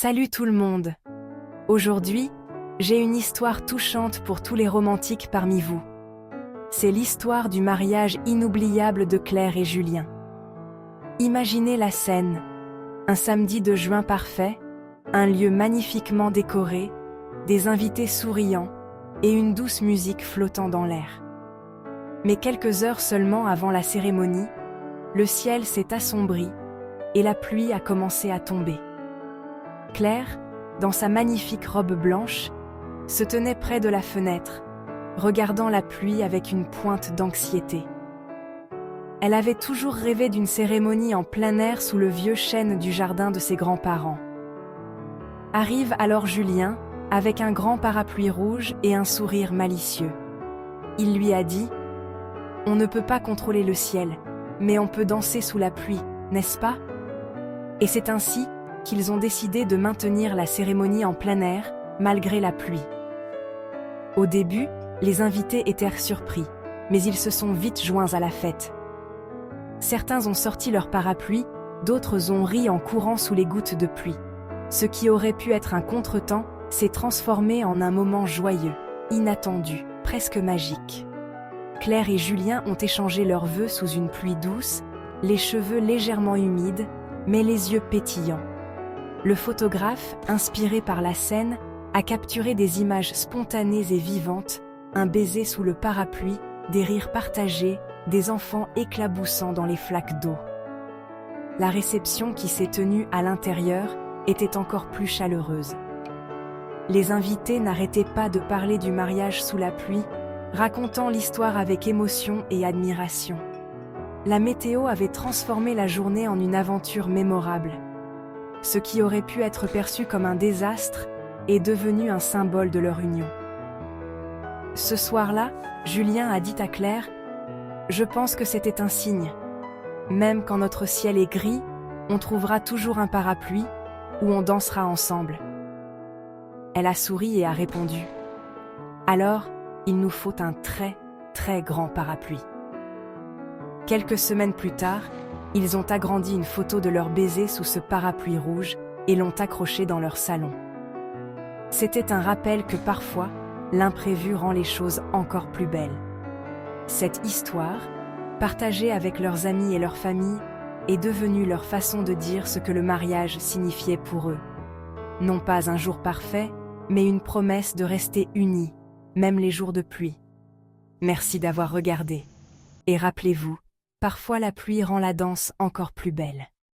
Salut tout le monde! Aujourd'hui, j'ai une histoire touchante pour tous les romantiques parmi vous. C'est l'histoire du mariage inoubliable de Claire et Julien. Imaginez la scène. Un samedi de juin parfait, un lieu magnifiquement décoré, des invités souriants et une douce musique flottant dans l'air. Mais quelques heures seulement avant la cérémonie, le ciel s'est assombri et la pluie a commencé à tomber. Claire, dans sa magnifique robe blanche, se tenait près de la fenêtre, regardant la pluie avec une pointe d'anxiété. Elle avait toujours rêvé d'une cérémonie en plein air sous le vieux chêne du jardin de ses grands-parents. Arrive alors Julien, avec un grand parapluie rouge et un sourire malicieux. Il lui a dit « On ne peut pas contrôler le ciel, mais on peut danser sous la pluie, n'est-ce pas ?» Et c'est ainsi qu'ils ont décidé de maintenir la cérémonie en plein air, malgré la pluie. Au début, les invités étaient surpris, mais ils se sont vite joints à la fête. Certains ont sorti leur parapluie, d'autres ont ri en courant sous les gouttes de pluie. Ce qui aurait pu être un contretemps s'est transformé en un moment joyeux, inattendu, presque magique. Claire et Julien ont échangé leurs vœux sous une pluie douce, les cheveux légèrement humides, mais les yeux pétillants. Le photographe, inspiré par la scène, a capturé des images spontanées et vivantes, un baiser sous le parapluie, des rires partagés, des enfants éclaboussant dans les flaques d'eau. La réception qui s'est tenue à l'intérieur était encore plus chaleureuse. Les invités n'arrêtaient pas de parler du mariage sous la pluie, racontant l'histoire avec émotion et admiration. La météo avait transformé la journée en une aventure mémorable. Ce qui aurait pu être perçu comme un désastre est devenu un symbole de leur union. Ce soir-là, Julien a dit à Claire « Je pense que c'était un signe. Même quand notre ciel est gris, on trouvera toujours un parapluie où on dansera ensemble. » Elle a souri et a répondu « Alors, il nous faut un très, très grand parapluie. » Quelques semaines plus tard, ils ont agrandi une photo de leur baiser sous ce parapluie rouge et l'ont accroché dans leur salon. C'était un rappel que parfois, l'imprévu rend les choses encore plus belles. Cette histoire, partagée avec leurs amis et leur famille, est devenue leur façon de dire ce que le mariage signifiait pour eux. Non pas un jour parfait, mais une promesse de rester unis, même les jours de pluie. Merci d'avoir regardé. Et rappelez-vous, parfois la pluie rend la danse encore plus belle.